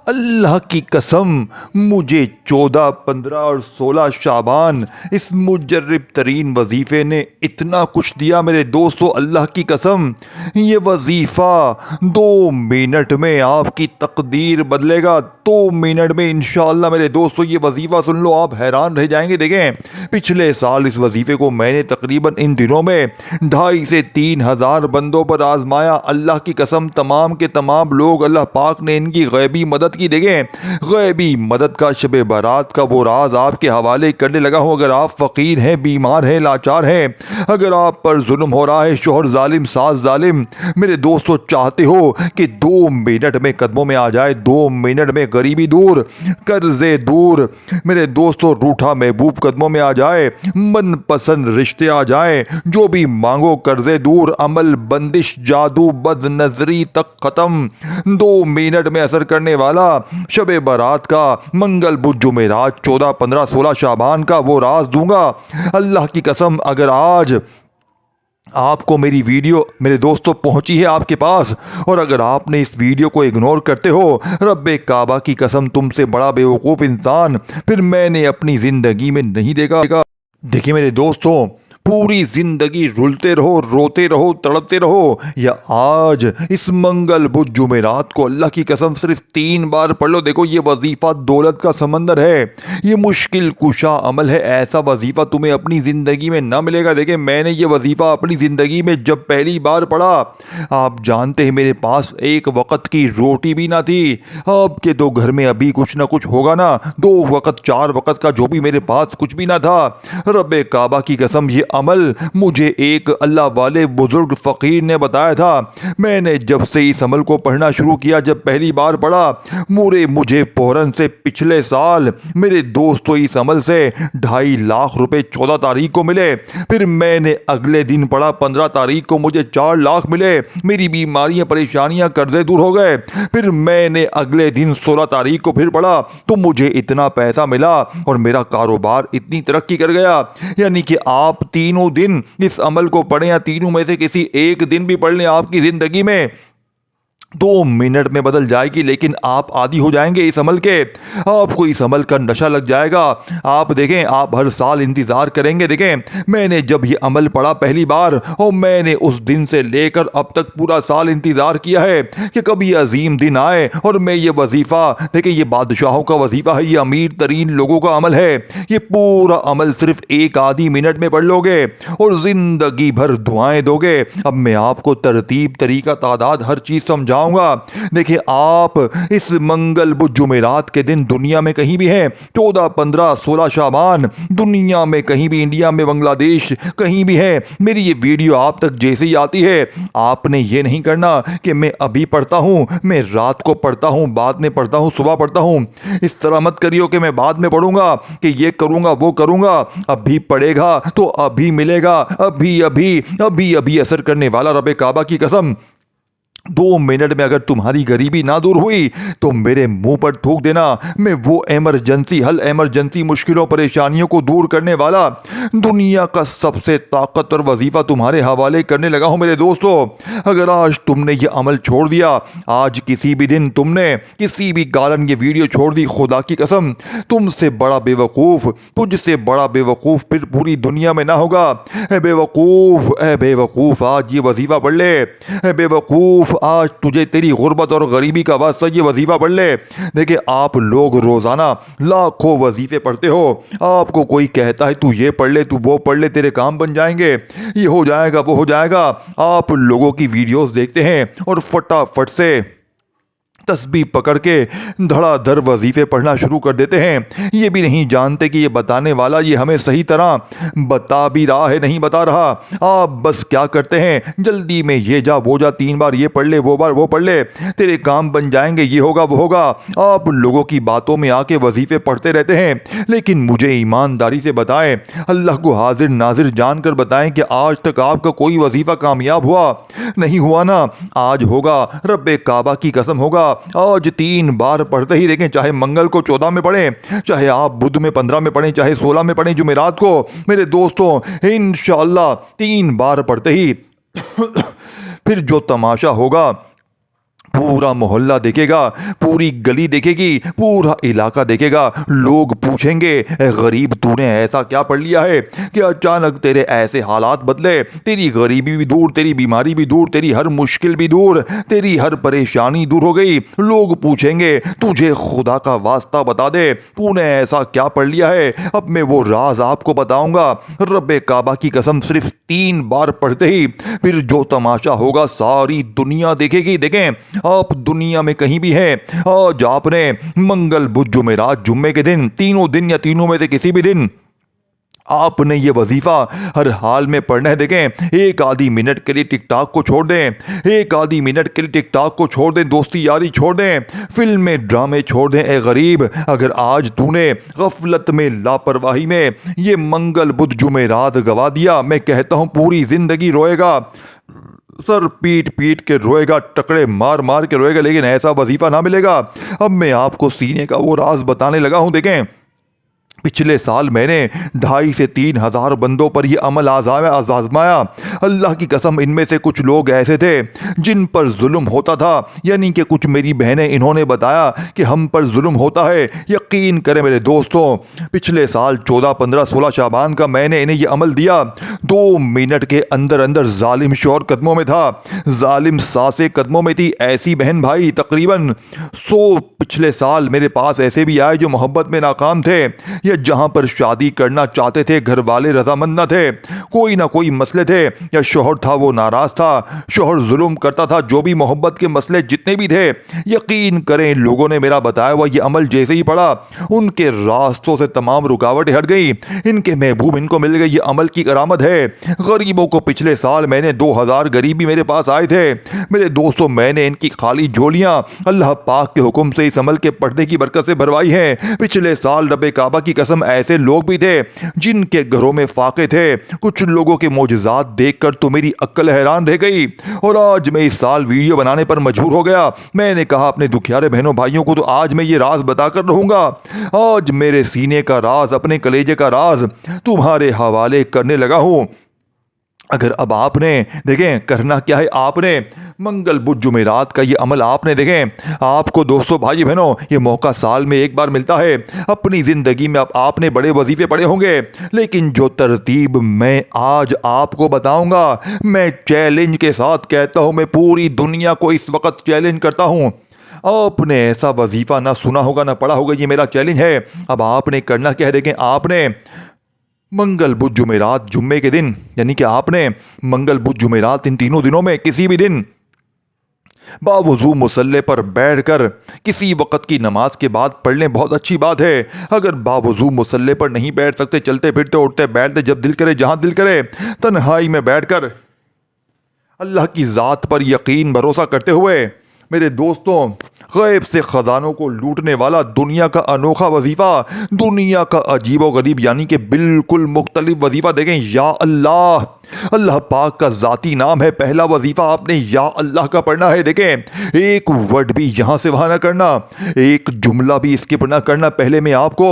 अल्लाह की कसम, मुझे 14, 15 और 16 शाबान इस मुजर्रिब तरीन वजीफ़े ने इतना कुछ दिया मेरे दोस्तों। अल्लाह की कसम, ये वजीफ़ा 2 मिनट में आपकी तकदीर बदलेगा। 2 मिनट में इंशाअल्लाह मेरे दोस्तों, ये वजीफ़ा सुन लो, आप हैरान रह जाएंगे। देखें, पिछले साल इस वजीफ़े को मैंने तकरीबन इन दिनों में 2,500 से 3,000 बंदों पर आजमाया। अल्लाह की कसम, तमाम के तमाम लोग, अल्लाह पाक ने इनकी गैबी मदद की। देखें, गैबी मदद का, शब बारात का वो राज आपके हवाले करने लगा हूँ। अगर आप फ़कीर हैं, बीमार हैं, लाचार हैं, अगर आप पर जुल्म हो रहा है, शोहर जालिम, सास जालिम, मेरे दोस्तों चाहते हो कि 2 मिनट में कदमों में आ जाए, 2 मिनट में गरीबी दूर, कर्जे दूर, मेरे दोस्तों रूठा महबूब कदमों में आ जाए, मनपसंद रिश्ते आ जाए, जो भी मांगो कर्जे दूर, अमल बंदिश जादू बद नजरी तक खत्म, 2 मिनट में असर करने वाला शबे बारात का, मंगल बुध जुमेरात, 14, 15, 16 शाबान का वो राज दूंगा। अल्लाह की कसम, अगर आज आपको मेरी वीडियो मेरे दोस्तों पहुंची है आपके पास, और अगर आपने इस वीडियो को इग्नोर करते हो, रब्बे काबा की कसम, तुमसे बड़ा बेवकूफ़ इंसान फिर मैंने अपनी ज़िंदगी में नहीं देखा। देखिए मेरे दोस्तों, पूरी जिंदगी रुलते रहो, रोते रहो, तड़पते रहो, या आज इस मंगल बुध जुमेरात को अल्लाह की कसम सिर्फ 3 बार पढ़ लो। देखो, ये वजीफा दौलत का समंदर है, ये मुश्किल कुशा अमल है। ऐसा वजीफा तुम्हें अपनी ज़िंदगी में ना मिलेगा। देखें, मैंने ये वजीफा अपनी ज़िंदगी में जब पहली बार पढ़ा, आप जानते हैं मेरे पास एक वक्त की रोटी भी ना थी। आपके तो घर में अभी कुछ ना कुछ होगा ना, 2 वक्त 4 वक्त का जो भी मेरे पास कुछ भी ना था। रब्बे काबा की कसम, ये अमल मुझे एक अल्लाह वाले बुजुर्ग फ़कीर ने बताया था। मैंने जब से इस अमल को पढ़ना शुरू किया, जब पहली बार पढ़ा, मुझे फौरन से पिछले साल मेरे दोस्तों इस अमल से 2.5 लाख रुपए 14 तारीख को मिले। फिर मैंने अगले दिन पढ़ा, 15 तारीख को मुझे 4 लाख मिले। मेरी बीमारियां, परेशानियां, कर्जे दूर हो गए। फिर मैंने अगले दिन 16 तारीख को फिर पढ़ा, तो मुझे इतना पैसा मिला और मेरा कारोबार इतनी तरक्की कर गया। यानी कि आप तीनों दिन इस अमल को पढ़ें, या तीनों में से किसी एक दिन भी पढ़ लें, आपकी जिंदगी में 2 मिनट में बदल जाएगी। लेकिन आप आदी हो जाएंगे इस अमल के, आपको इस अमल का नशा लग जाएगा। आप देखें, आप हर साल इंतज़ार करेंगे। देखें, मैंने जब ये अमल पढ़ा पहली बार, और मैंने उस दिन से लेकर अब तक पूरा साल इंतज़ार किया है कि कभी अजीम दिन आए और मैं ये वजीफ़ा, देखिए ये बादशाहों का वजीफ़ा है, ये अमीर तरीन लोगों का अमल है। ये पूरा अमल सिर्फ 1 आधी मिनट में पढ़ लोगे और ज़िंदगी भर दुआएं दोगे। अब मैं आपको तरतीब, तरीका, तादाद, हर चीज़ समझाऊंगा। देखिए, आप इस मंगल बुध जुमेरात के दिन दुनिया में कहीं भी हैं, 14, 15, 16 शाबान, दुनिया में कहीं भी, इंडिया में, बांग्लादेश, कहीं भी है, मेरी ये वीडियो आप तक जैसे ही आती है, आपने ये नहीं करना कि मैं अभी पढ़ता हूँ, मैं रात को पढ़ता हूँ, बाद में पढ़ता हूँ, सुबह पढ़ता हूँ। इस तरह मत करियो कि मैं बाद में पढ़ूंगा, कि ये करूंगा, वो करूंगा। अभी पढ़ेगा तो अभी मिलेगा, अभी अभी अभी अभी असर करने वाला। रब्बे काबा की कसम, 2 मिनट में अगर तुम्हारी गरीबी ना दूर हुई तो मेरे मुंह पर थूक देना। मैं वो इमरजेंसी हल, इमरजेंसी मुश्किलों, परेशानियों को दूर करने वाला दुनिया का सबसे ताकतवर वजीफा तुम्हारे हवाले करने लगा हूं मेरे दोस्तों। अगर आज तुमने ये अमल छोड़ दिया, आज किसी भी दिन तुमने किसी भी कारण ये वीडियो छोड़ दी, खुदा की कसम, तुमसे बड़ा बेवकूफ़, तुझसे बड़ा बेवकूफ़ फिर पूरी दुनिया में ना होगा। ए बेवकूफ़, ए बेवकूफ़, आज ये वजीफा पढ़ ले। ए बेवकूफ़, आज तुझे तेरी गुर्बत और गरीबी का वास्ता ये वजीफा पढ़ ले। देखिए, आप लोग रोजाना लाखों वजीफे पढ़ते हो, आपको कोई कहता है तू ये पढ़ ले, तू वो पढ़ ले, तेरे काम बन जाएंगे, ये हो जाएगा, वो हो जाएगा। आप लोगों की वीडियोस देखते हैं और फटाफट से तस्बीह पकड़ के धड़ाधड़ वजीफ़े पढ़ना शुरू कर देते हैं। ये भी नहीं जानते कि ये बताने वाला ये हमें सही तरह बता भी रहा है, नहीं बता रहा। आप बस क्या करते हैं, जल्दी में ये जा वो जा, 3 बार ये पढ़ ले, वो बार वो पढ़ ले, तेरे काम बन जाएंगे, ये होगा, वो होगा। आप लोगों की बातों में आके वजीफ़े पढ़ते रहते हैं। लेकिन मुझे ईमानदारी से बताएं, अल्लाह को हाजिर नाजिर जानकर बताएं कि आज तक आपका कोई वजीफ़ा कामयाब हुआ? नहीं हुआ ना? आज होगा, रब्बे काबा की कसम होगा। आज 3 बार पढ़ते ही देखें, चाहे मंगल को 14 में पढ़ें, चाहे आप बुध में 15 में पढ़ें, चाहे 16 में पढ़ें, जुमेरात को, मेरे दोस्तों इंशाअल्लाह 3 बार पढ़ते ही फिर जो तमाशा होगा, पूरा मोहल्ला देखेगा, पूरी गली देखेगी, पूरा इलाका देखेगा। लोग पूछेंगे, "ए गरीब, तूने ऐसा क्या पढ़ लिया है कि अचानक तेरे ऐसे हालात बदले? तेरी गरीबी भी दूर, तेरी बीमारी भी दूर, तेरी हर मुश्किल भी दूर, तेरी हर परेशानी दूर हो गई।" लोग पूछेंगे, "तुझे खुदा का वास्ता बता दे, तूने ऐसा क्या पढ़ लिया है?" अब मैं वो राज आपको बताऊंगा। रब्बे काबा की कसम, सिर्फ 3 बार पढ़ते ही फिर जो तमाशा होगा सारी दुनिया देखेगी। देखें, आप दुनिया में कहीं भी हैं, आज आपने मंगल बुध जुमेरात जुम्मे के दिन, तीनों दिन या तीनों में से किसी भी दिन आपने ये वजीफा हर हाल में पढ़ना है। देखें, एक आधी मिनट के लिए टिकटॉक को छोड़ दें, एक आधी मिनट के लिए टिकटॉक को छोड़ दें, दोस्ती यारी छोड़ दें, फिल्में ड्रामे छोड़ दें। ए गरीब, अगर आज तूने गफलत में, लापरवाही में ये मंगल बुध जुमेरात गवा दिया, मैं कहता हूं पूरी जिंदगी रोएगा, सर पीट पीट के रोएगा, टकरे मार मार के रोएगा, लेकिन ऐसा वजीफा ना मिलेगा। अब मैं आपको सीने का वो राज बताने लगा हूं। देखें, पिछले साल मैंने 2,500 से 3,000 बंदों पर यह अमल आजमाया। अल्लाह की कसम, इनमें से कुछ लोग ऐसे थे जिन पर जुल्म होता था, यानी कि कुछ मेरी बहनें, इन्होंने बताया कि हम पर जुल्म होता है। यकीन करें मेरे दोस्तों, पिछले साल 14, 15, 16 शाबान का मैंने इन्हें यह अमल दिया। 2 मिनट के अंदर अंदर जालिम शौहर कदमों में था, जालिम सासे कदमों में थी। ऐसी बहन भाई तकरीबन 100 पिछले साल मेरे पास ऐसे भी आए जो मोहब्बत में नाकाम थे, या जहां पर शादी करना चाहते थे घर वाले रजामंद न थे, कोई ना कोई मसले थे, या शौहर था वो नाराज था, शौहर जुल्म करता था, जो भी मोहब्बत के मसले जितने भी थे, यकीन करें लोगों ने मेरा बताया हुआ ये अमल जैसे ही पड़ा, उनके रास्तों से तमाम रुकावटें हट गई, इनके महबूब इनको मिल गए। ये अमल की करामत है। गरीबों को पिछले साल मैंने 2,000 गरीबी मेरे पास आए थे मेरे दोस्तों, मैंने इनकी खाली झोलियां अल्लाह पाक के हुक्म से इस अमल के पढ़ने की बरकत से भरवाई है। पिछले साल रब्बे काबा की कसम ऐसे लोग भी थे जिनके घरों में फाके थे। कुछ लोगों के मौजज़ात देखकर तो मेरी अक्ल हैरान रह गई, और आज मैं इस साल वीडियो बनाने पर मजबूर हो गया। मैंने कहा अपने दुखियारे बहनों भाइयों को तो आज मैं ये राज बताकर रहूंगा। आज मेरे सीने का राज, अपने कलेजे का राज तुम्हारे हवाले करने लगा हूं। अगर अब आपने, देखें करना क्या है, आपने मंगल बुध जुमेरात का ये अमल आपने, देखें आपको दोस्तों भाई बहनों, ये मौका साल में एक बार मिलता है। अपनी ज़िंदगी में अब आपने बड़े वजीफे पढ़े होंगे, लेकिन जो तरतीब मैं आज आपको बताऊंगा, मैं चैलेंज के साथ कहता हूं, मैं पूरी दुनिया को इस वक्त चैलेंज करता हूं। आपने ऐसा वजीफा ना सुना होगा ना पढ़ा होगा, ये मेरा चैलेंज है। अब आपने करना क्या है, देखें आपने मंगल बुध जुमेरात जुम्मे के दिन, यानी कि आपने मंगल बुध जुमेरात इन तीनों दिनों में किसी भी दिन बावजू मुसल्ले पर बैठकर किसी वक्त की नमाज के बाद पढ़ लें, बहुत अच्छी बात है। अगर बावजू मुसल्ले पर नहीं बैठ सकते, चलते फिरते उठते बैठते, जब दिल करे जहां दिल करे, तन्हाई में बैठकर अल्लाह की ज़ात पर यकीन भरोसा करते हुए मेरे दोस्तों, गैब से ख़जानों को लूटने वाला दुनिया का अनोखा वजीफ़ा, दुनिया का अजीबो गरीब यानी कि बिल्कुल मुख्तलिफ वजीफ़ा देखें। या अल्लाह, अल्लाह पाक का ज़ाती नाम है। पहला वजीफ़ा आपने या अल्लाह का पढ़ना है। देखें, एक वर्ड भी यहाँ से वहाँ ना करना, एक जुमला भी स्किप ना करना। पहले मैं आपको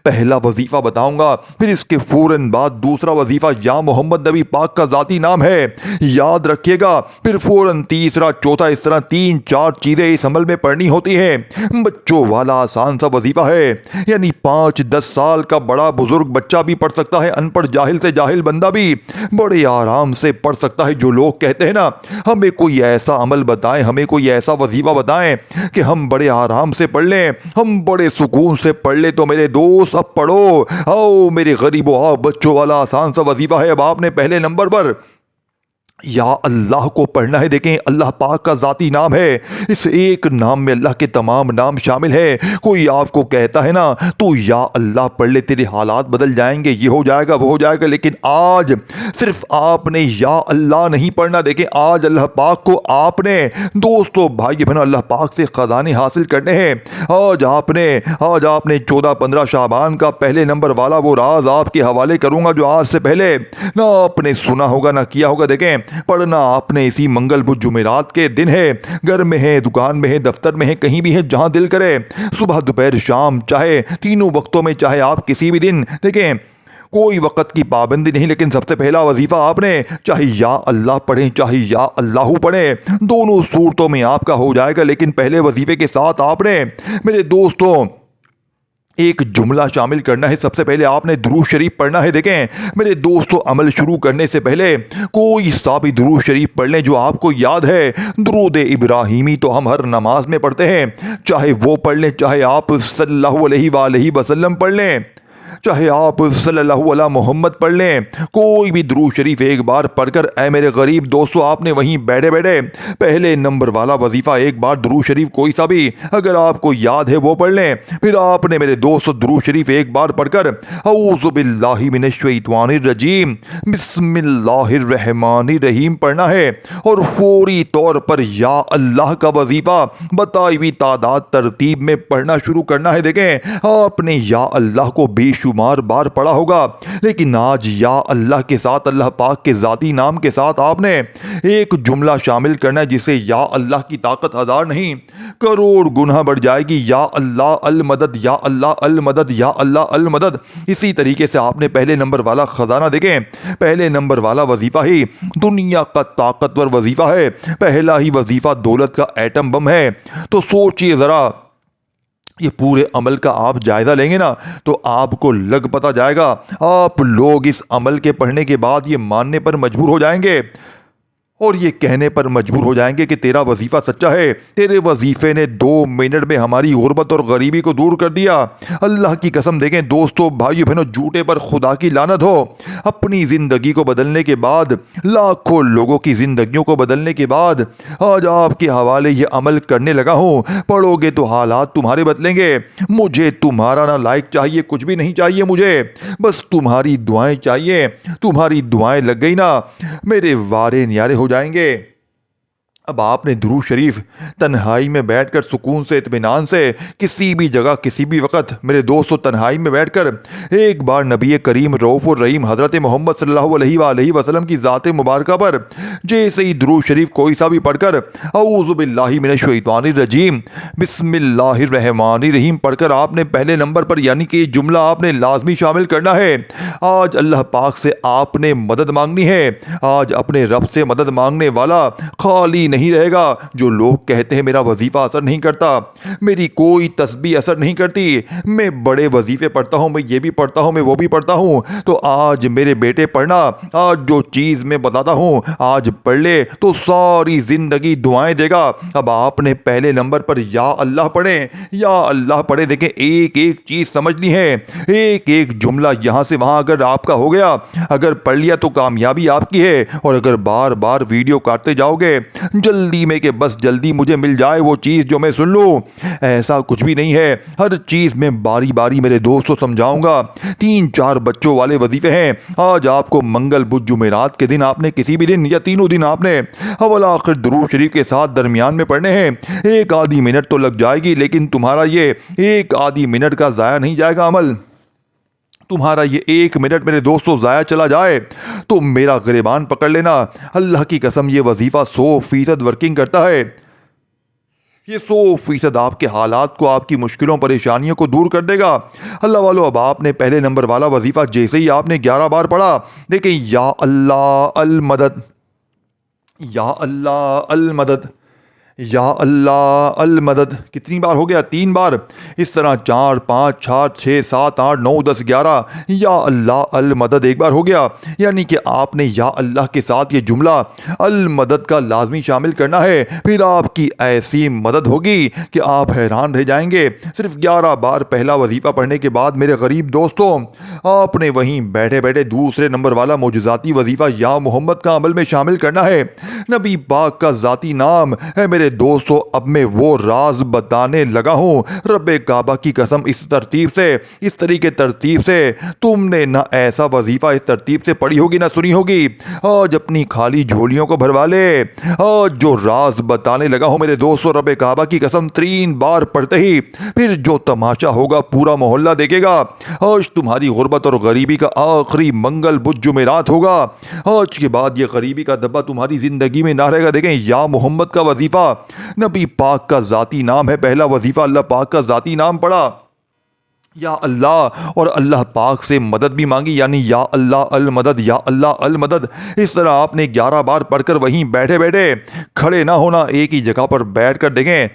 पहला वजीफ़ा बताऊँगा, फिर इसके फ़ौरन बाद दूसरा वजीफ़ा या मोहम्मद नबी पाक का ज़ाती नाम है, याद रखिएगा। फिर फ़ौरन तीसरा, चौथा, इस तरह 3-4 चीज़ें इस अमल में पढ़नी होती हैं। बच्चों वाला आसान सा वजीफ़ा है, यानी 5-10 साल का बड़ा बुजुर्ग बच्चा भी पढ़ सकता है, अनपढ़ जाहिल से जाहिल बंदा भी बड़े आराम से पढ़ सकता है। जो लोग कहते हैं ना, हमें कोई ऐसा अमल बताएं, हमें कोई ऐसा वजीफा बताएं कि हम बड़े आराम से पढ़ लें, हम बड़े सुकून से पढ़ लें, तो मेरे दोस्त अब पढ़ो, आओ मेरे गरीबों आओ, बच्चों वाला आसान सा वजीफा है। अब आपने पहले नंबर पर या अल्लाह को पढ़ना है। देखें, अल्लाह पाक का ज़ाती नाम है, इस एक नाम में अल्लाह के तमाम नाम शामिल है। कोई आपको कहता है ना तू या अल्लाह पढ़ ले, तेरे हालात बदल जाएंगे, ये हो जाएगा वो हो जाएगा, लेकिन आज सिर्फ आपने या अल्लाह नहीं पढ़ना। देखें, आज अल्लाह पाक को आपने, दोस्तों भाई बहनों, अल्लाह पाक से ख़जाने हासिल करने हैं। आज आपने 14-15 शाबान का पहले नंबर वाला वो राज आपके हवाले करूँगा जो आज से पहले ना आपने सुना होगा ना किया होगा। देखें, पढ़ना आपने इसी मंगल बुध जुमेरात के दिन है, घर में है, दुकान में है, दफ्तर में है, कहीं भी है, जहां दिल करे, सुबह दोपहर शाम, चाहे तीनों वक्तों में, चाहे आप किसी भी दिन। देखें, कोई वक़्त की पाबंदी नहीं, लेकिन सबसे पहला वजीफ़ा आपने चाहे या अल्लाह पढ़ें चाहे या अल्लाहू पढ़ें, दोनों सूरतों में आपका हो जाएगा। लेकिन पहले वजीफ़े के साथ आपने मेरे दोस्तों एक जुमला शामिल करना है। सबसे पहले आपने दुरूद शरीफ पढ़ना है। देखें मेरे दोस्तों, अमल शुरू करने से पहले कोई सा भी दुरूद शरीफ पढ़ लें जो आपको याद है। दुरूद इब्राहिमी तो हम हर नमाज में पढ़ते हैं, चाहे वो पढ़ लें, चाहे आप सल्लल्लाहु अलैहि वसल्लम पढ़ लें, चाहे आप सल्लल्लाहु अला मोहम्मद पढ़ लें, कोई भी दुरूद शरीफ एक बार पढ़कर ऐ मेरे गरीब दोस्तों, आपने वहीं बैठे बैठे पहले नंबर वाला वजीफ़ा एक बार दुरूद शरीफ कोई सा भी अगर आपको याद है वो पढ़ लें। फिर आपने मेरे दोस्तों दुरूद शरीफ एक बार पढ़कर औज़ु बिल्लाहि मिनश शैतानिर रजीम बिस्मिल्लाहिर रहमानिर रहीम पढ़ना है और फौरी तौर पर या अल्लाह का वजीफ़ा बताई हुई तादाद तरतीब में पढ़ना शुरू करना है। देखें आपने या अल्लाह को बेशुमार बार पढ़ा होगा, लेकिन आज या अल्लाह के साथ, अल्लाह पाक के ज़ाती नाम के साथ आपने एक जुमला शामिल करना है जिससे या अल्लाह की ताकत हज़ार नहीं करोड़ गुना बढ़ जाएगी। या अल्लाह अल मदद, या अल्लाह अल मदद, या अल्लाह अल मदद। इसी तरीके से आपने पहले नंबर वाला ख़जाना, देखें पहले नंबर वाला वजीफ़ा ही दुनिया का ताकतवर वजीफ़ा है, पहला ही वजीफ़ा दौलत का एटम बम है। तो सोचिए ज़रा, ये पूरे अमल का आप जायज़ा लेंगे ना तो आपको लग पता जाएगा, आप लोग इस अमल के पढ़ने के बाद ये मानने पर मजबूर हो जाएंगे और ये कहने पर मजबूर हो जाएंगे कि तेरा वजीफ़ा सच्चा है। तेरे वजीफ़े ने 2 मिनट में हमारी गुर्बत और गरीबी को दूर कर दिया। अल्लाह की कसम, देखें दोस्तों, भाइयों बहनों, झूठे पर खुदा की लानत हो। अपनी ज़िंदगी को बदलने के बाद, लाखों लोगों की ज़िंदगियों को बदलने के बाद आज आपके हवाले ये अमल करने लगा हूँ। पढ़ोगे तो हालात तुम्हारे बदलेंगे। मुझे तुम्हारा ना लाइक चाहिए, कुछ भी नहीं चाहिए मुझे, बस तुम्हारी दुआएं चाहिए। तुम्हारी दुआएं लग गई ना, मेरे वारे न्यारे हो जाएंगे। अब आपने दुरूद शरीफ तन्हाई में बैठकर सुकून से, इत्मीनान से, किसी भी जगह किसी भी वक्त मेरे दोस्तों तन्हाई में बैठकर एक बार नबी करीम रऊफ़ और रहीम हज़रत मोहम्मद सल्लल्लाहु अलैहि वसल्लम की ज़ात मुबारक पर जैसे ही दुरूद शरीफ कोई सा भी पढ़कर औज़ु बिल्लाहि मिनश शैतानिर रजीम बिस्मिल्लाहिर रहमानिर रहीम पढ़कर आपने पहले नंबर पर, यानी कि जुमला आपने लाजमी शामिल करना है। आज अल्लाह पाक से आपने मदद मांगनी है। आज अपने रब से मदद मांगने वाला खाली नहीं रहेगा। जो लोग कहते हैं मेरा वजीफ़ा असर नहीं करता, मेरी कोई तस्बीह असर नहीं करती, मैं बड़े वजीफ़े पढ़ता हूँ, मैं ये भी पढ़ता हूँ, मैं वो भी पढ़ता हूँ, तो आज मेरे बेटे पढ़ना, आज जो चीज़ मैं बताता हूँ आज पढ़ ले तो सारी ज़िंदगी दुआएं देगा। अब आपने पहले नंबर पर या अल्लाह पढ़ें, या अल्लाह पढ़े। देखें एक एक चीज़ समझनी है, एक एक जुमला यहाँ से वहाँ अगर आपका हो गया, अगर पढ़ लिया तो कामयाबी आपकी है। और अगर बार बार वीडियो काटते जाओगे जल्दी में कि बस जल्दी मुझे मिल जाए वो चीज़ जो मैं सुन लूँ, ऐसा कुछ भी नहीं है। हर चीज़ में बारी बारी मेरे दोस्तों समझाऊंगा। 3-4 बच्चों वाले वजीफे हैं। आज आपको मंगल बुध जुमेरात के दिन आपने किसी भी दिन या तीनों दिन आपने अव्वल आखिर दुरूद शरीफ के साथ दरमियान में पढ़ने हैं। एक आधी मिनट तो लग जाएगी, लेकिन तुम्हारा ये एक आधी मिनट का ज़ाया नहीं जाएगा अमल। तुम्हारा ये 1 मिनट मेरे दोस्तों ज़ाया चला जाए तो मेरा गिरबान पकड़ लेना, अल्लाह की कसम ये वजीफ़ा 100% वर्किंग करता है। ये 100% आपके हालात को, आपकी मुश्किलों परेशानियों को दूर कर देगा। अल्लाह वालों, अब आपने पहले नंबर वाला वजीफ़ा जैसे ही आपने 11 बार पढ़ा, देखिए या अल्लाह अल मदद, या अल्लाह अल मदद, या अल्लाह अल मदद, कितनी बार हो गया? 3 बार। इस तरह 4, 5, 6, 6, 7, 8, 9, 10, 11 या अल्लाह अल मदद एक बार हो गया। यानी कि आपने या अल्लाह के साथ ये जुमला अल मदद का लाजमी शामिल करना है। फिर आपकी ऐसी मदद होगी कि आप हैरान रह जाएंगे। सिर्फ 11 बार पहला वजीफ़ा पढ़ने के बाद मेरे गरीब दोस्तों, आपने वहीं बैठे बैठे दूसरे नंबर वाला मौजूदाती वजीफ़ा या मोहम्मद का अमल में शामिल करना है। नबी पाक का ज़ाती नाम है मेरे दोस्तों। अब मैं वो राज बताने लगा हूँ, रब्बे काबा की कसम, इस तरतीब से, इस तरीके तरतीब से तुमने ना ऐसा वजीफा इस तरतीब से पढ़ी होगी ना सुनी होगी। आज अपनी खाली झोलियों को भरवा ले। आज जो राज बताने लगा हूँ मेरे दोस्तों, रब्बे काबा की कसम 3 बार पढ़ते ही फिर जो तमाशा होगा पूरा मोहल्ला देखेगा। आज तुम्हारी गुर्बत और गरीबी का आखिरी मंगल बुध जुमेरात होगा। आज के बाद ये गरीबी का धब्बा तुम्हारी जिंदगी में ना रहेगा। देखें या मोहम्मद का वजीफा नबी पाक का ज़ाती नाम है। पहला वजीफ़ा अल्लाह पाक का ज़ाती नाम पढ़ा, या अल्लाह और अल्लाह पाक से मदद भी मांगी, यानी या अल्लाह अल मदद, या अल्लाह अल मदद। इस तरह आपने 11 बार पढ़कर वहीं बैठे बैठे, खड़े ना होना, एक ही जगह पर बैठ कर देखें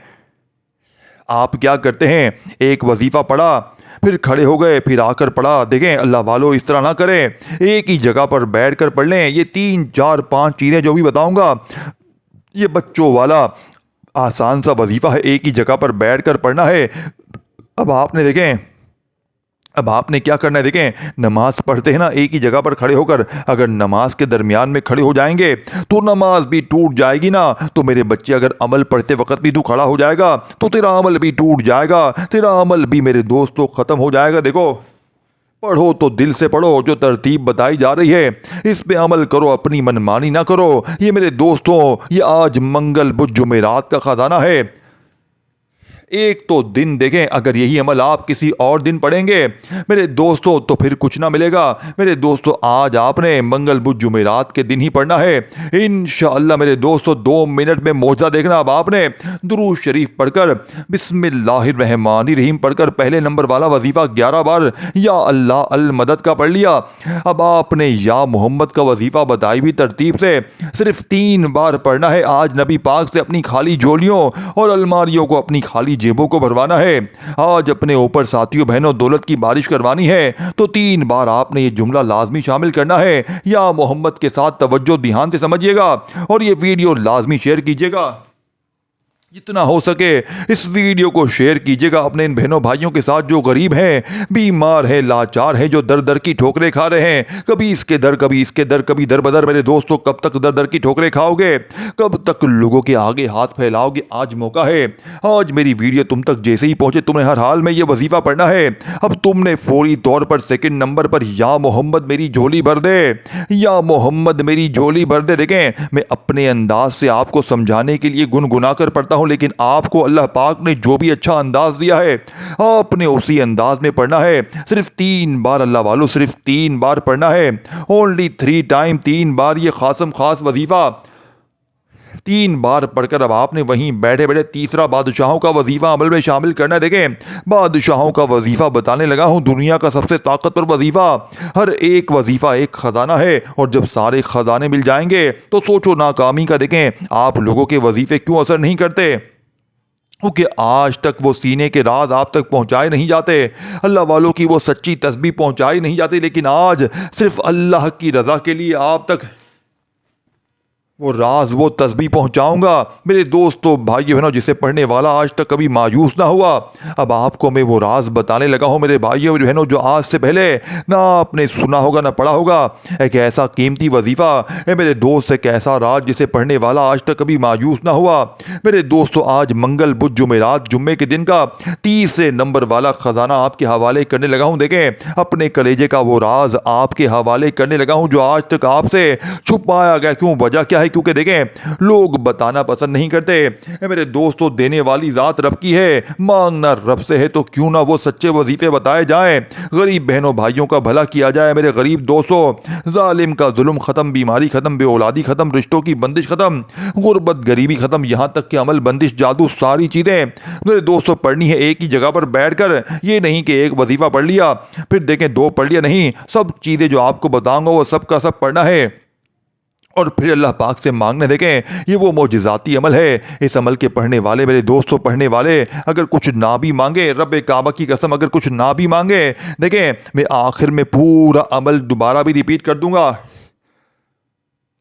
आप क्या करते हैं। एक वजीफ़ा पढ़ा, फिर खड़े हो गए, फिर आकर पढ़ा। देखें अल्लाह वालों, इस तरह ना करें, एक ही जगह पर बैठ कर पढ़ लें। ये 3 4 5 चीज़ें जो भी बताऊंगा, ये बच्चों वाला आसान सा वजीफ़ा है, एक ही जगह पर बैठ कर पढ़ना है। अब आपने क्या करना है, देखें नमाज पढ़ते हैं ना, एक ही जगह पर खड़े होकर, अगर नमाज के दरमियान में खड़े हो जाएंगे तो नमाज भी टूट जाएगी ना। तो मेरे बच्चे, अगर अमल पढ़ते वक्त भी तू खड़ा हो जाएगा तो तेरा अमल भी टूट जाएगा, तेरा अमल भी मेरे दोस्तों ख़त्म हो जाएगा। देखो, पढ़ो तो दिल से पढ़ो, जो तरतीब बताई जा रही है इस पे अमल करो, अपनी मनमानी ना करो। ये मेरे दोस्तों, ये आज मंगल बुध जुमेरात का ख़जाना है। एक तो दिन देखें, अगर यही अमल आप किसी और दिन पढ़ेंगे मेरे दोस्तों तो फिर कुछ ना मिलेगा। मेरे दोस्तों, आज आपने मंगल बुध जुमेरात के दिन ही पढ़ना है इंशाअल्लाह। मेरे दोस्तों, 2 मिनट में मौजा देखना। अब आपने दुरूद शरीफ पढ़कर बिस्मिल्लाहिर्रहमानिर्रहीम पढ़कर पहले नंबर वाला वजीफ़ा 11 बार या अल्लाह अल मदद का पढ़ लिया। अब आपने या मोहम्मद का वजीफ़ा बताई भी तरतीब से सिर्फ 3 बार पढ़ना है। आज नबी पाक से अपनी खाली झोलियों और अलमारियों को, अपनी खाली जेबों को भरवाना है। आज अपने ऊपर साथियों बहनों दौलत की बारिश करवानी है तो 3 बार आपने ये जुमला लाजमी शामिल करना है, या मोहम्मद के साथ। तवज्जो ध्यान से समझिएगा और ये वीडियो लाजमी शेयर कीजिएगा, जितना हो सके इस वीडियो को शेयर कीजिएगा अपने इन बहनों भाइयों के साथ जो गरीब हैं, बीमार हैं, लाचार हैं, जो दर दर की ठोकरें खा रहे हैं। कभी इसके दर, कभी इसके दर, कभी दर बदर। मेरे दोस्तों, कब तक दर दर की ठोकरें खाओगे, कब तक लोगों के आगे हाथ फैलाओगे। आज मौका है, आज मेरी वीडियो तुम तक जैसे ही पहुंचे तुमने हर हाल में ये वजीफा पढ़ना है। अब तुमने फौरी तौर पर सेकंड नंबर पर या मोहम्मद मेरी झोली भर दे, या मोहम्मद मेरी झोली भर दे। देखें, मैं अपने अंदाज से आपको समझाने के लिए गुनगुना कर पढ़ता हूं, लेकिन आपको अल्लाह पाक ने जो भी अच्छा अंदाज दिया है आपने उसी अंदाज में पढ़ना है। सिर्फ 3 बार अल्लाह वालों, सिर्फ 3 बार पढ़ना है। ओनली 3 टाइम, 3 बार ये खासम खास वजीफा 3 बार पढ़कर अब आपने वहीं बैठे बैठे तीसरा बादशाहों का वजीफा अमल में शामिल करना है। देखें, बादशाहों का वजीफा बताने लगा हूं, दुनिया का सबसे ताकतवर वजीफा। हर एक वजीफा एक खजाना है, और जब सारे खजाने मिल जाएंगे तो सोचो नाकामी का। देखें, आप लोगों के वजीफे क्यों असर नहीं करते, क्योंकि आज तक वो सीने के राज आप तक पहुंचाए नहीं जाते, अल्लाह वालों की वो सच्ची तस्बीह पहुंचाई नहीं जाती। लेकिन आज सिर्फ अल्लाह की रजा के लिए आप तक वो राज, वो तस्बीह पहुंचाऊंगा। मेरे दोस्तों भाइयों बहनों, जिसे पढ़ने वाला आज तक कभी मायूस ना हुआ, अब आपको मैं वो राज बताने लगा हूं मेरे भाइयों बहनों, जो आज से पहले ना आपने सुना होगा ना पढ़ा होगा। एक ऐसा कीमती वजीफा है मेरे दोस्त, एक ऐसा राज जिसे पढ़ने वाला आज तक कभी मायूस ना हुआ। मेरे दोस्तों, आज मंगल बुध जुमेरात जुम्मे के दिन का तीसरे नंबर वाला खजाना आपके हवाले करने लगा हूं। देखें, अपने कलेजे का वो राज आपके हवाले करने लगा हूं जो आज तक आपसे छुपाया गया। क्यों, वजह क्या है? क्योंकि देखें, लोग बताना पसंद नहीं करते। मेरे दोस्तों, देने वाली जात रब की है, मांगना रब से है, तो क्यों ना वो सच्चे वजीफे बताए जाएं, गरीब बहनों भाइयों का भला किया जाए। मेरे गरीब दोस्तों, जालिम का जुल्म खत्म, बीमारी खत्म, बेऔलादी खत्म, रिश्तों की बंदिश खत्म, गुर्बत गरीबी खत्म, यहां तक कि अमल बंदिश, जादू, सारी चीजें मेरे दोस्तों पढ़नी है एक ही जगह पर बैठकर। ये नहीं कि एक वजीफा पढ़ लिया फिर देखें 2 पढ़ लिया, नहीं, सब चीजें जो आपको बताऊंगा वो सब का सब पढ़ना है और फिर अल्लाह पाक से मांगने। देखें, ये वो मौजिज़ाती अमल है। इस अमल के पढ़ने वाले मेरे दोस्तों, पढ़ने वाले अगर कुछ ना भी मांगे, रब काबा की कसम, अगर कुछ ना भी मांगे, देखें मैं आखिर में पूरा अमल दोबारा भी रिपीट कर दूंगा,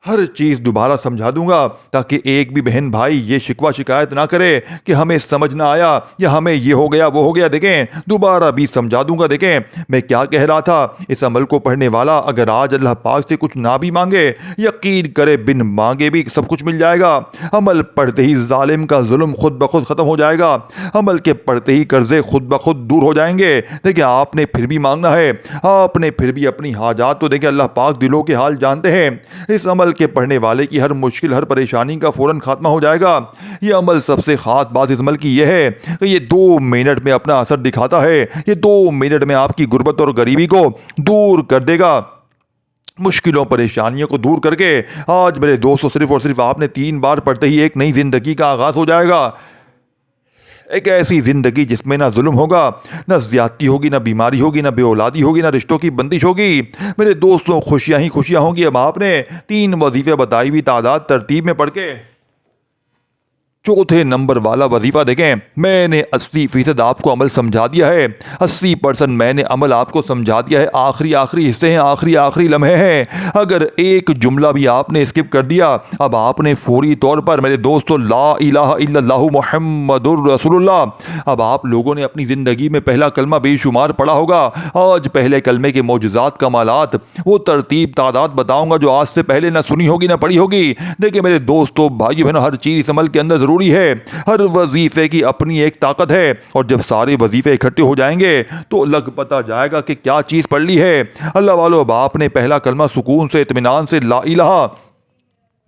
हर चीज़ दोबारा समझा दूंगा, ताकि एक भी बहन भाई ये शिकवा शिकायत ना करे कि हमें समझ ना आया या हमें ये हो गया वो हो गया। देखें, दोबारा भी समझा दूंगा। देखें, मैं क्या कह रहा था, इस अमल को पढ़ने वाला अगर आज अल्लाह पाक से कुछ ना भी मांगे, यकीन करे बिन मांगे भी सब कुछ मिल जाएगा। अमल पढ़ते ही जालिम का जुल्म खुद ब खुद ख़त्म हो जाएगा, अमल के पढ़ते ही कर्जे खुद ब खुद दूर हो जाएंगे। देखिए, आपने फिर भी मांगना है, आपने फिर भी अपनी हाजात, तो देखिए अल्लाह पाक दिलों के हाल जानते हैं। इस अमल के पढ़ने वाले की हर मुश्किल, हर परेशानी का फौरन खात्मा हो जाएगा। ये अमल, सबसे खास बात इस अमल की यह है कि ये 2 मिनट में अपना असर दिखाता है। ये 2 मिनट में आपकी गुर्बत और गरीबी को दूर कर देगा, मुश्किलों परेशानियों को दूर करके। आज मेरे दोस्तों, सिर्फ और सिर्फ आपने 3 बार पढ़ते ही एक नई जिंदगी का आगाज हो जाएगा। एक ऐसी ज़िंदगी जिसमें ना जुल्म होगा, ना ज़्यादती होगी, ना बीमारी होगी, ना बेऔलादी होगी, ना रिश्तों की बंदिश होगी। मेरे दोस्तों, खुशियाँ ही खुशियाँ होंगी। अब आपने 3 वजीफ़े बताई हुई तादाद तरतीब में पढ़ के चौथे नंबर वाला वजीफा देखें। मैंने 80% आपको अमल समझा दिया है, 80% मैंने अमल आपको समझा दिया है। आखिरी आखिरी हिस्से हैं, आखिरी आखिरी लम्हे हैं। अगर एक जुमला भी आपने स्किप कर दिया, अब आपने फौरी तौर पर मेरे दोस्तों ला इलाहा इल्लल्लाहु मुहम्मदुर रसूलुल्लाह, अब आप लोगों ने अपनी ज़िंदगी में पहला कलमा बेशुमार पढ़ा होगा। आज पहले कलमे के मौजज़ात कमालात वो तरतीब तादाद बताऊंगा जो आज से पहले ना सुनी होगी ना पढ़ी होगी। देखिए मेरे दोस्तों, भाई बहनों, हर चीज़ इस अमल के अंदर ज़रूरी है। हर वजीफे की अपनी एक ताकत है और जब सारे वजीफे इकट्ठे हो जाएंगे तो लग पता जाएगा कि क्या चीज़ पढ़ ली है। अल्लाह वालों, अब आपने पहला कलमा सुकून से इत्मीनान से ला इलाहा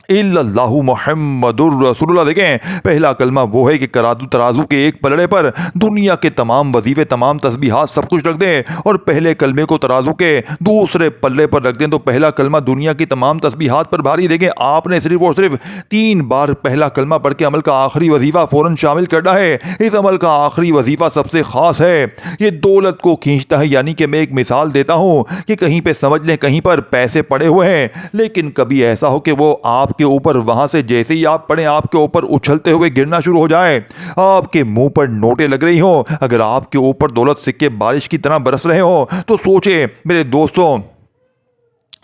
इल्लल्लाहु मुहम्मदुर रसूलुल्लाह देखें। पहला कलमा वो है कि तराजू के एक पलड़े पर दुनिया के तमाम वजीफे, तमाम तस्बीहात, सब कुछ रख दें और पहले कलमे को तराजू के दूसरे पल्ले पर रख दें तो पहला कलमा दुनिया की तमाम तस्बीहात पर भारी। देखें, आपने सिर्फ और सिर्फ 3 बार पहला कलमा पढ़ के अमल का आखिरी वजीफा फ़ौरन शामिल करना है। इस अमल का आखिरी वजीफा सबसे ख़ास है, ये दौलत को खींचता है। यानी कि मैं एक मिसाल देता हूँ कि कहीं पे समझ लें, कहीं पर पैसे पड़े हुए हैं, लेकिन कभी ऐसा हो कि वो आप के ऊपर वहां से जैसे ही आप पड़े आपके ऊपर उछलते हुए गिरना शुरू हो जाए, आपके मुंह पर नोटें लग रही हो, अगर आपके ऊपर दौलत सिक्के बारिश की तरह बरस रहे हो, तो सोचे मेरे दोस्तों,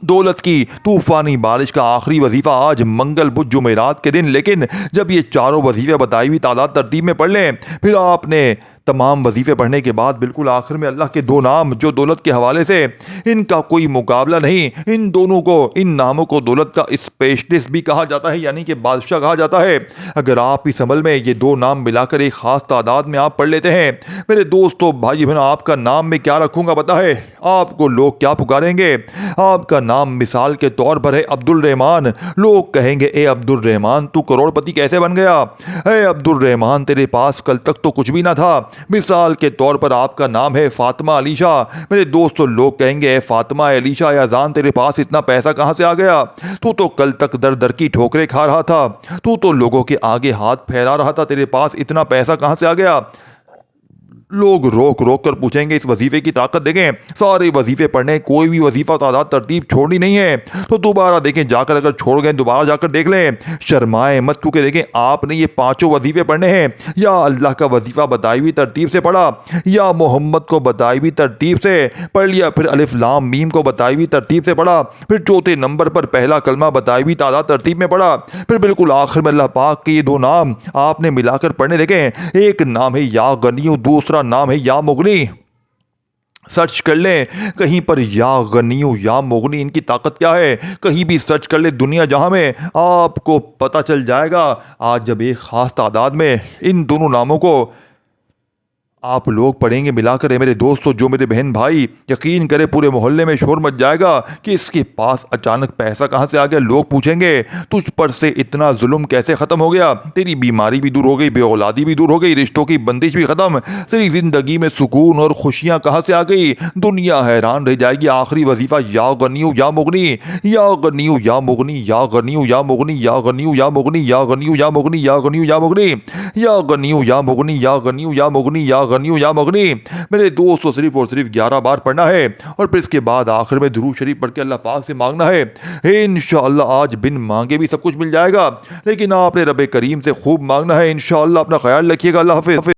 दौलत की तूफानी बारिश का आखिरी वजीफा आज मंगल बुध जुमेरात के दिन। लेकिन जब ये चारों वजीफे बताई हुई तादाद तरतीब में पढ़ लें, फिर आपने तमाम वजीफे पढ़ने के बाद बिल्कुल आखिर में अल्लाह के 2 नाम जो दौलत के हवाले से इनका कोई मुकाबला नहीं, इन दोनों को, इन नामों को दौलत का स्पेशलिस्ट भी कहा जाता है, यानी कि बादशाह कहा जाता है। अगर आप इस अमल में ये 2 नाम मिलाकर एक ख़ास तादाद में आप पढ़ लेते हैं, मेरे दोस्तों, भाई बहनों, आपका नाम मैं क्या रखूँगा पता है? आपको लोग क्या पुकारेंगे? आपका नाम मिसाल के तौर पर है अब्दुल रहमान। लोग कहेंगे, ए अब्दुल रहमान, तू करोड़पति कैसे बन गया? ए अब्दुल रहमान, तेरे पास कल तक तो कुछ भी ना था। मिसाल के तौर पर आपका नाम है फातिमा अलीशा। मेरे दोस्तों, लोग कहेंगे, फातिमा अलीशा या जान, तेरे पास इतना पैसा कहाँ से आ गया? तू तो कल तक दर दर की ठोकरें खा रहा था, तू तो लोगों के आगे हाथ फैला रहा था, तेरे पास इतना पैसा कहाँ से आ गया? लोग रोक रोक कर पूछेंगे। इस वजीफे की ताकत देखें, सारे वजीफे पढ़ने, कोई भी वजीफा तादाद तरतीब छोड़नी नहीं है। तो दोबारा देखें, जाकर अगर छोड़ गए दोबारा जाकर देख लें, शर्माए मत, क्योंकि देखें आपने ये 5 वजीफे पढ़ने हैं। या अल्लाह का वजीफा बताई हुई तरतीब से पढ़ा, या मोहम्मद को बताई हुई तरतीब से पढ़ लिया, फिर अलिफ लाम मीम को बताई हुई तरतीब से पढ़ा, फिर चौथे नंबर पर पहला कलमा बताई हुई तादाद तरतीब में पढ़ा, फिर बिल्कुल आखिर में अल्लाह पाक के ये 2 नाम आपने मिलाकर पढ़ने। देखें, एक नाम है या गनी, दूसरा नाम है या मुगनी। सर्च कर लें कहीं पर, या गनियु या मुगनी, इनकी ताकत क्या है, कहीं भी सर्च कर ले दुनिया जहां में, आपको पता चल जाएगा। आज जब एक ख़ास तादाद में इन दोनों नामों को आप लोग पढ़ेंगे मिलाकर, है मेरे दोस्तों, जो मेरे बहन भाई, यकीन करें पूरे मोहल्ले में शोर मच जाएगा कि इसके पास अचानक पैसा कहाँ से आ गया। लोग पूछेंगे, तुझ पर से इतना जुल्म कैसे ख़त्म हो गया? तेरी बीमारी भी दूर हो गई, बेऔलादी भी दूर हो गई, रिश्तों की बंदिश भी ख़त्म, तेरी ज़िंदगी में सुकून और खुशियाँ कहाँ से आ गई? दुनिया हैरान रह जाएगी। आखिरी वजीफ़ा या गनियु या मुगनी, या गनियु या मुगनी, या गनियु या मुगनी, या गनियु या मुगनी, या गनियु या मुगनी, या गनियु या मुगनी, या गनियु या मुगनी, या गनियु या मुगनी, या गनियु या मुगनी। मेरे दोस्तों, सिर्फ और सिर्फ 11 बार पढ़ना है और फिर इसके बाद आखिर में दुरूद शरीफ पढ़ के अल्लाह पाक से मांगना है। इंशाअल्लाह आज बिन मांगे भी सब कुछ मिल जाएगा, लेकिन आपने रब करीम से खूब मांगना है। इंशाअल्लाह अपना ख्याल रखिएगा। अल्लाह हाफिज़।